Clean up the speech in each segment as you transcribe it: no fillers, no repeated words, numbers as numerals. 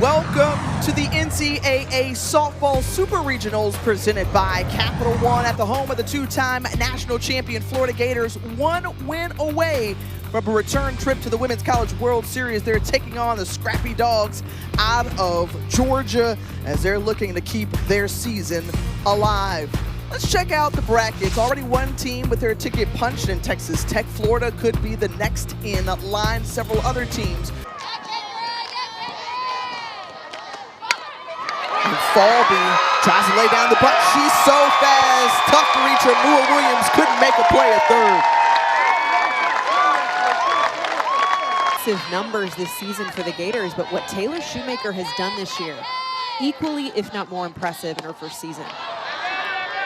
Welcome to the NCAA Softball Super Regionals presented by Capital One at the home of the two-time national champion Florida Gators. One win away from a return trip to the Women's College World Series. They're taking on the Scrappy Dogs out of Georgia as they're looking to keep their season alive. Let's check out the brackets. Already one team with their ticket punched in Texas Tech. Florida could be the next in line. Several other teams. And Falby tries to lay down the bunt. She's so fast. Tough to reach her. Mua Williams couldn't make a play at third. Massive numbers this season for the Gators, but what Taylor Shoemaker has done this year, equally, if not more impressive in her first season.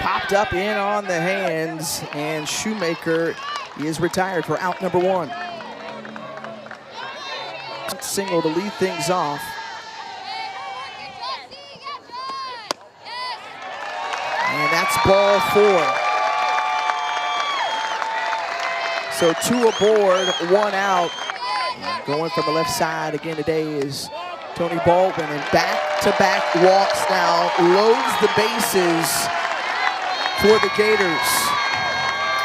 Popped up in on the hands, and Shoemaker is retired for out number one. Single to lead things off. And that's ball four. So two aboard, one out. And going from the left side again today is Tony Baldwin, and back-to-back walks now, loads the bases for the Gators.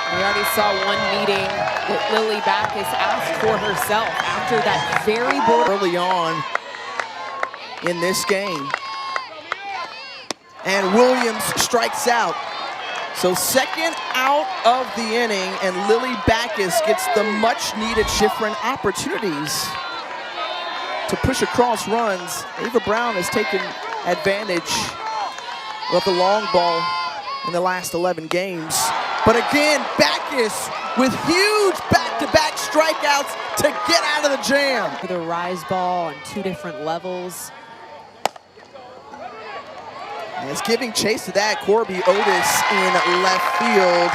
We already saw one meeting that Lily Backus asked for herself after that very early on in this game. And Williams strikes out. So second out of the inning, and Lily Backus gets the much-needed shift run opportunities to push across runs. Ava Brown has taken advantage of the long ball in the last 11 games. But again, Backus with huge back-to-back strikeouts to get out of the jam. For the rise ball on two different levels. And it's giving chase to that. Corby Otis in left field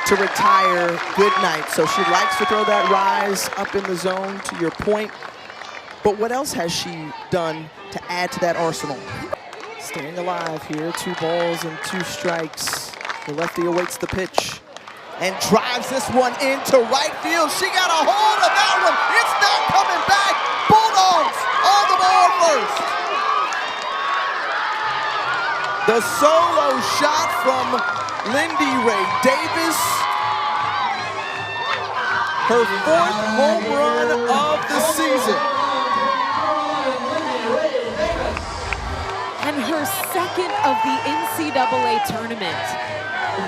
to retire. Good night. So she likes to throw that rise up in the zone, to your point. But what else has she done to add to that arsenal? Staying alive here, 2 balls and 2 strikes. The lefty awaits the pitch and drives this one into right field. She got a hold of that one. It's not coming back. Bulldogs on the board first. The solo shot from Lindy Ray Davis. Her 4th home run of the season. And her 2nd of the NCAA tournament.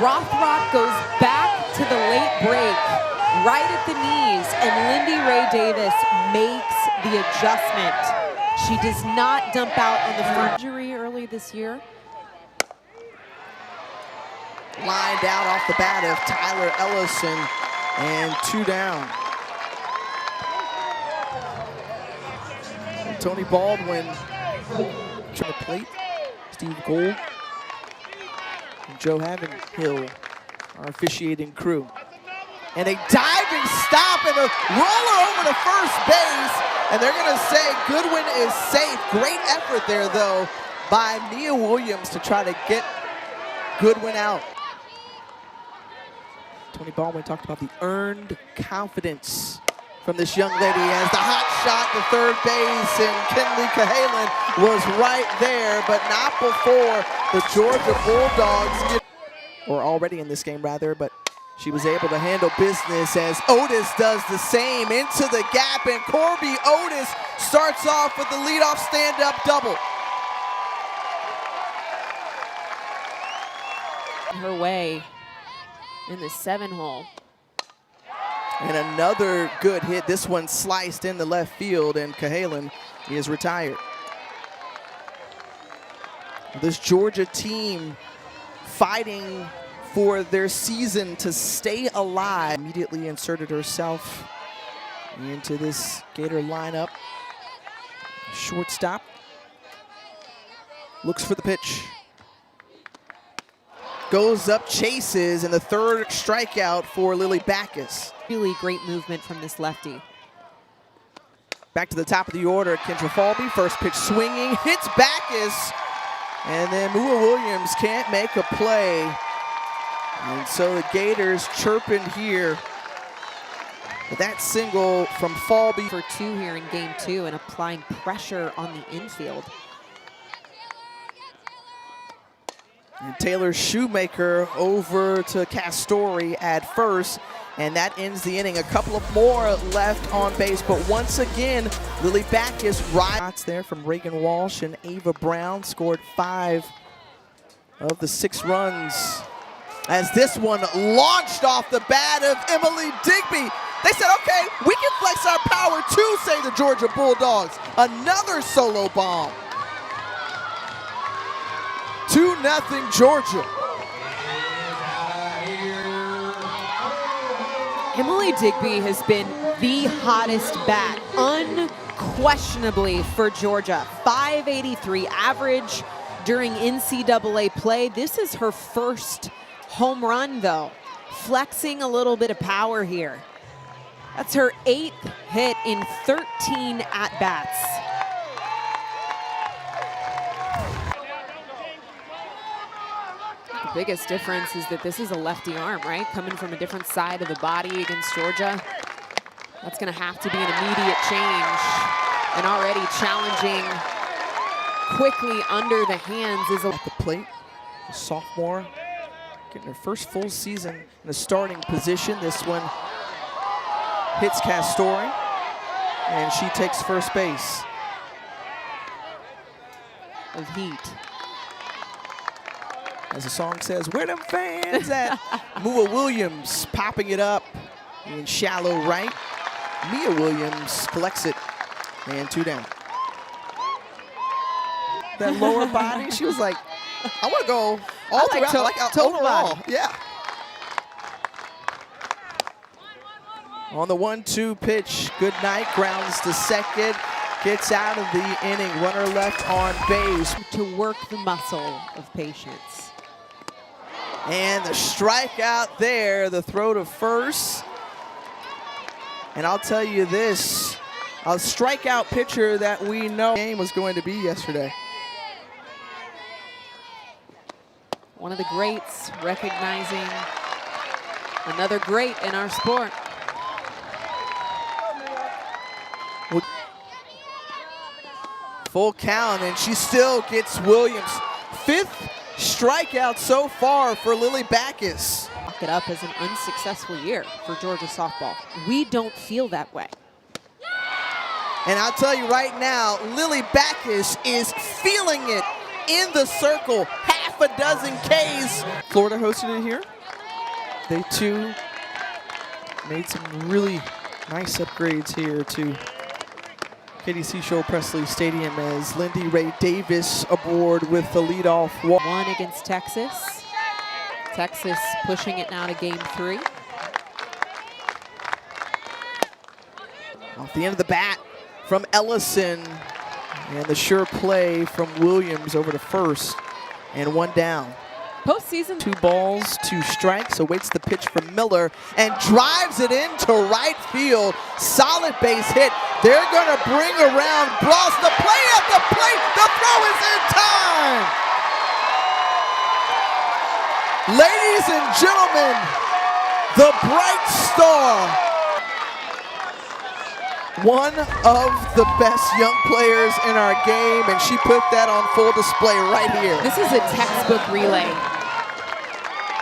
Rothrock goes back to the late break, right at the knees, and Lindy Ray Davis makes the adjustment. She does not dump out on the front. Injury early this year. Lined out off the bat of Tyler Ellison, and 2 down. And Tony Baldwin to the plate. Steve Gold and Joe Havenhill, our officiating crew. And a diving stop and a roller over to first base, and they're going to say Goodwin is safe. Great effort there, though, by Nia Williams to try to get Goodwin out. Tony Baldwin talked about the earned confidence from this young lady as the hot shot to third base, and Kinley Cahalan was right there, but not before the Georgia Bulldogs, or already in this game rather, but she was able to handle business as Otis does the same into the gap, and Corby Otis starts off with the leadoff stand-up double. Her way in the 7-hole. And another good hit. This one sliced in the left field, and Cahalan is retired. This Georgia team fighting for their season to stay alive. Immediately inserted herself into this Gator lineup. Shortstop looks for the pitch. Goes up, chases, and the 3rd strikeout for Lily Backus. Really great movement from this lefty. Back to the top of the order, Kendra Falby. First pitch swinging, hits Backus, and then Mua Williams can't make a play. And so the Gators chirping here But that single from Falby for 2 here in game 2 and applying pressure on the infield. And Taylor Shoemaker over to Castori at first, and that ends the inning. A couple of more left on base, but once again, Lily Backus rides there from Reagan Walsh, and Ava Brown scored 5 of the 6 runs. As this one launched off the bat of Emily Digby. They said, okay, we can flex our power too, say the Georgia Bulldogs. Another solo bomb. 2-0 Georgia. Emily Digby has been the hottest bat, unquestionably, for Georgia. 583 average during NCAA play. This is her first home run, though. Flexing a little bit of power here. That's her 8th hit in 13 at-bats. The biggest difference is that this is a lefty arm, right? Coming from a different side of the body against Georgia. That's gonna have to be an immediate change. And already challenging quickly under the hands is at the plate. A sophomore getting her first full season in a starting position. This one hits Castori, and she takes first base. Of heat. As the song says, where them fans at? Mua Williams popping it up in shallow right. Mia Williams collects it, and 2 down. That lower body, she was like, I want to go all throughout, total overall. body. Yeah. On the 1-2 pitch, good night, grounds to second, gets out of the inning, runner left on base. To work the muscle of patience. And the strikeout there, the throw to first. And I'll tell you this, a strikeout pitcher that we know game was going to be yesterday. One of the greats, recognizing another great in our sport. Full count, and she still gets Williams. 5th strikeout so far for Lily Backus. Lock it up as an unsuccessful year for Georgia softball. We don't feel that way. And I'll tell you right now, Lily Backus is feeling it in the circle. Half a dozen Ks. Florida hosted it here. They too made some really nice upgrades here to KDC Show Presley Stadium as Lindy Ray Davis aboard with the leadoff walk. 1 against Texas. Texas pushing it now to game 3. Off the end of the bat from Ellison, and the sure play from Williams over to first, and 1 down. Postseason. 2 balls, 2 strikes, awaits the pitch from Miller and drives it into right field. Solid base hit. They're gonna bring around Bloss. The play at the plate, the throw is in time. Ladies and gentlemen, the bright star, one of the best young players in our game, and she put that on full display right here. This is a textbook relay.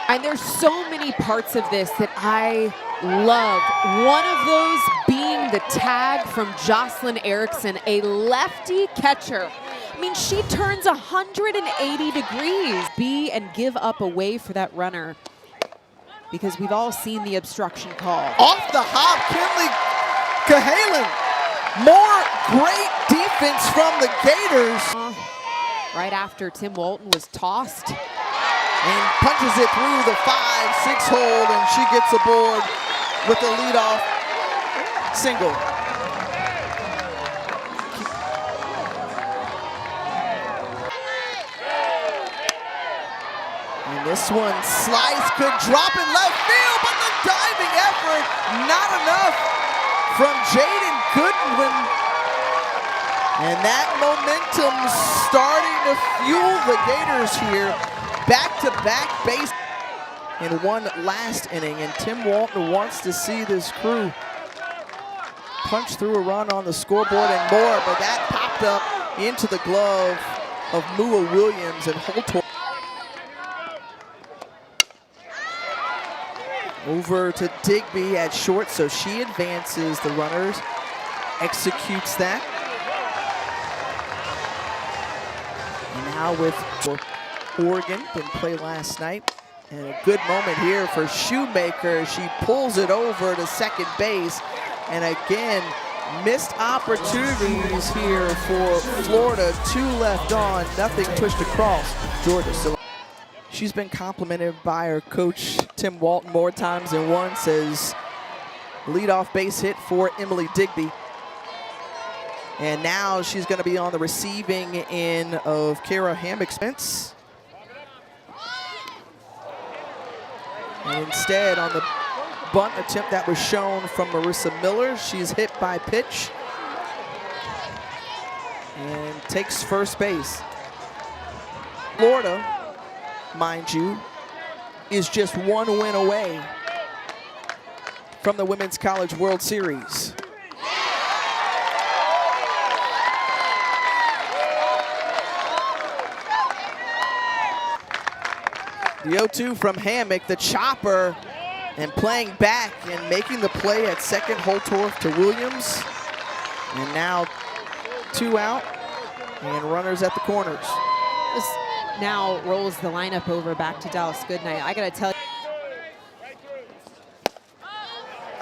And there's so many parts of this that I love. One of those being the tag from Jocelyn Erickson, a lefty catcher. I mean, she turns 180 degrees. Be and give up away for that runner, because we've all seen the obstruction call. Off the hop, Kinley Cahalan. More great defense from the Gators. Right after Tim Walton was tossed. And punches it through the 5-6 hold, and she gets aboard with the leadoff single. And this one, slice could drop in left field, but the diving effort, not enough from Jaden Goodwin. And that momentum starting to fuel the Gators here. Back-to-back base in one last inning, and Tim Walton wants to see this crew punch through a run on the scoreboard and more, but that popped up into the glove of Mua Williams and Holtorf. Over to Digby at short, so she advances the runners, executes that. And now with Oregon, didn't play last night. And a good moment here for Shoemaker. She pulls it over to second base. And again, missed opportunities here for Florida. 2 left on, nothing pushed across Georgia. So she's been complimented by her coach, Tim Walton, more times than once as leadoff base hit for Emily Digby. And now she's going to be on the receiving end of Kara Hammock-Spence. And instead, on the bunt attempt that was shown from Marissa Miller, she's hit by pitch and takes first base. Florida, mind you, is just 1 win away from the Women's College World Series. The 0-2 from Hammock, the chopper, and playing back and making the play at second, Holtorf to Williams. And now 2 out and runners at the corners. This now rolls the lineup over back to Dallas Goodnight. I gotta tell you.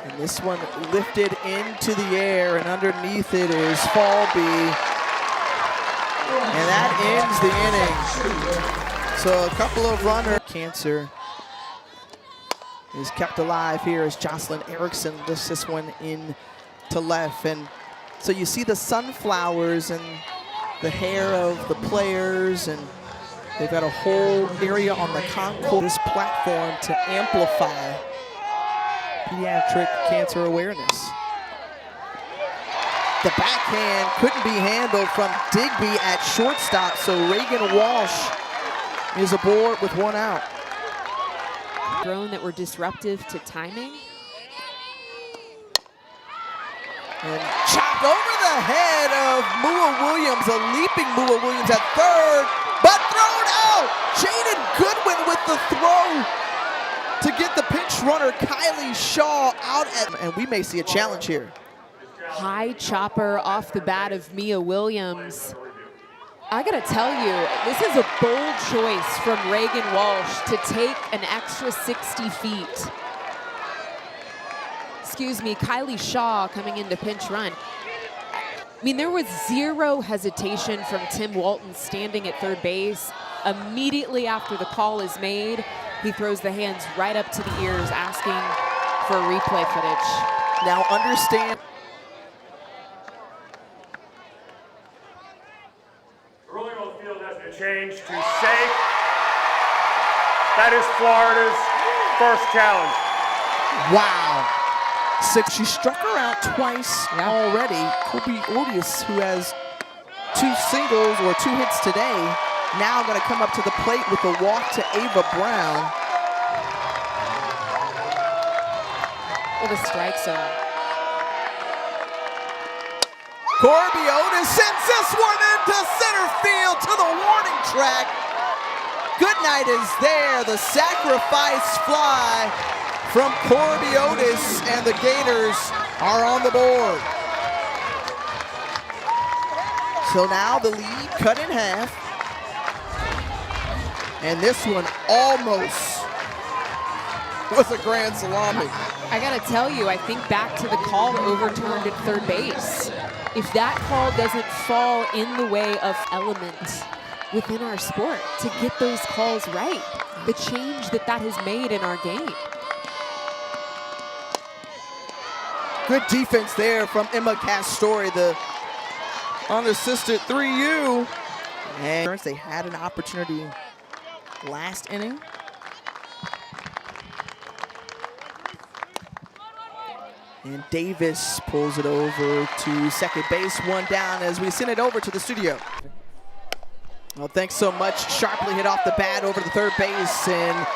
And this one lifted into the air, and underneath it is Falby. And that ends the inning. So a couple of runners. Cancer is kept alive here as Jocelyn Erickson lifts this one in to left. And so you see the sunflowers and the hair of the players, and they've got a whole area on the concourse platform to amplify pediatric cancer awareness. The backhand couldn't be handled from Digby at shortstop, so Reagan Walsh is aboard with 1 out. Thrown that were disruptive to timing. And chopped over the head of Mua Williams, a leaping Mua Williams at third, but thrown out! Jaden Goodwin with the throw to get the pinch runner Kylie Shaw out and we may see a challenge here. High chopper off the bat of Mia Williams. I gotta tell you, this is a bold choice from Reagan Walsh to take an extra 60 feet. Excuse me, Kylie Shaw coming into pinch run. I mean, there was zero hesitation from Tim Walton standing at third base. Immediately after the call is made, he throws the hands right up to the ears asking for replay footage. Now understand. Change to safe. That is Florida's first challenge. Wow. She struck her out twice already. Kobe Ortiz, who has 2 singles or 2 hits today, now going to come up to the plate with a walk to Ava Brown. With a strike zone. Corby Otis sends this one into center field to the warning track. Goodnight is there, the sacrifice fly from Corby Otis, and the Gators are on the board. So now the lead cut in half. And this one almost was a grand salami. I gotta tell you, I think back to the call overturned at third base. If that call doesn't fall in the way of element within our sport to get those calls right, the change that has made in our game. Good defense there from Emma Castori, the unassisted 3U. And they had an opportunity last inning. And Davis pulls it over to second base, 1 down as we send it over to the studio. Well, thanks so much. Sharply hit off the bat over to third base, and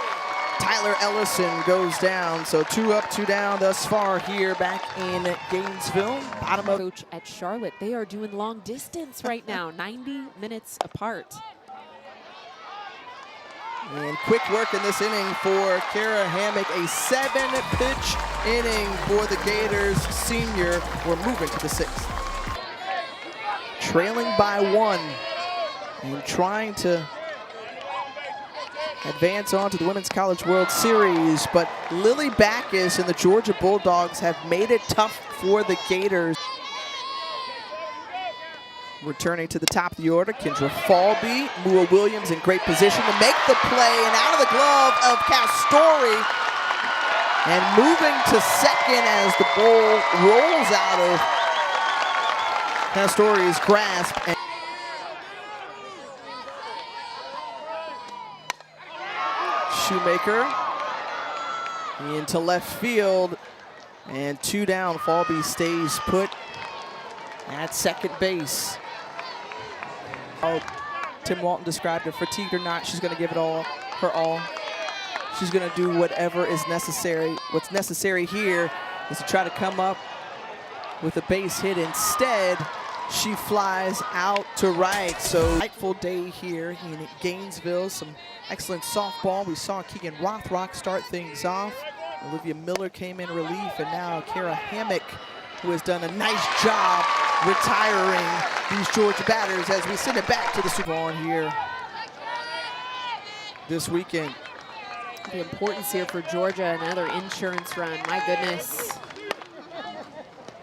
Tyler Ellison goes down. So 2 up, 2 down thus far here back in Gainesville. Bottom of Coach at Charlotte, they are doing long distance right now, 90 minutes apart. And quick work in this inning for Kara Hammock. A 7-pitch inning for the Gators senior. We're moving to the 6th. Trailing by 1 and trying to advance on to the Women's College World Series, but Lily Backus and the Georgia Bulldogs have made it tough for the Gators. Returning to the top of the order, Kendra Falby, Mua Williams in great position to make the play, and out of the glove of Castori, and moving to second as the ball rolls out of Castori's grasp. And Shoemaker into left field, and 2 down. Falby stays put at second base. Oh, Tim Walton described her, fatigued or not, she's going to give it all, her all. She's going to do whatever is necessary. What's necessary here is to try to come up with a base hit. Instead, she flies out to right. So, delightful day here in Gainesville. Some excellent softball. We saw Keegan Rothrock start things off. Olivia Miller came in relief, and now Kara Hammock, who has done a nice job retiring these Georgia batters as we send it back to the Super Bowl here this weekend. The importance here for Georgia, another insurance run, my goodness.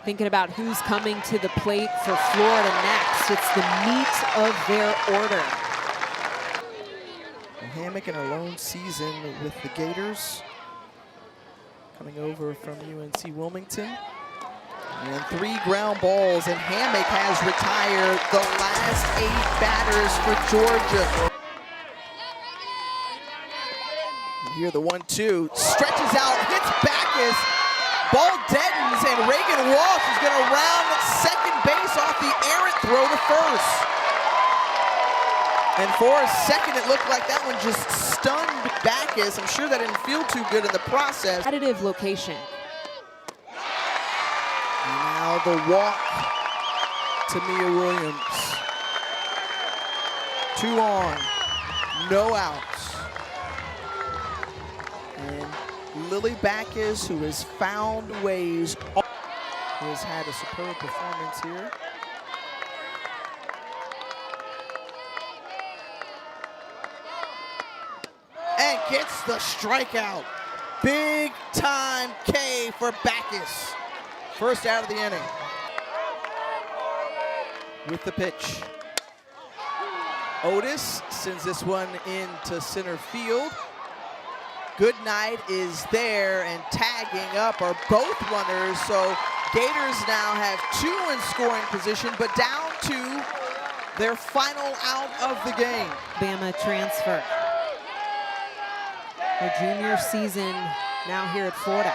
Thinking about who's coming to the plate for Florida next. It's the meat of their order. Hammock in her lone season with the Gators, coming over from UNC Wilmington. And 3 ground balls, and Hammock has retired the last 8 batters for Georgia. And here the 1-2, stretches out, hits Backus, ball deadens, and Reagan Walsh is going to round second base off the errant throw to first. And for a second, it looked like that one just stunned Backus. I'm sure that didn't feel too good in the process. Additive location. Now the walk to Mia Williams. 2 on, no outs. And Lily Backus, who has found ways, has had a superb performance here. And gets the strikeout. Big time K for Backus. First out of the inning. With the pitch. Otis sends this one into center field. Goodnight is there, and tagging up are both runners. So Gators now have 2 in scoring position, but down to their final out of the game. Bama transfer. Her junior season now here at Florida.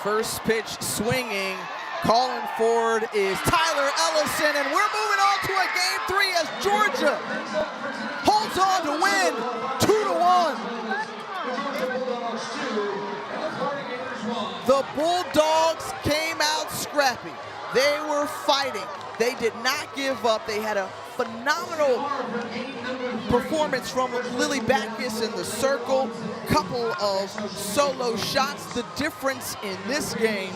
First pitch swinging, calling forward is Tyler Ellison, and we're moving on to a game 3 as Georgia holds on to win 2-1. The Bulldogs came out scrappy. They were fighting. They did not give up. They had a phenomenal performance from Lily Backus in the circle. Couple of solo shots. The difference in this game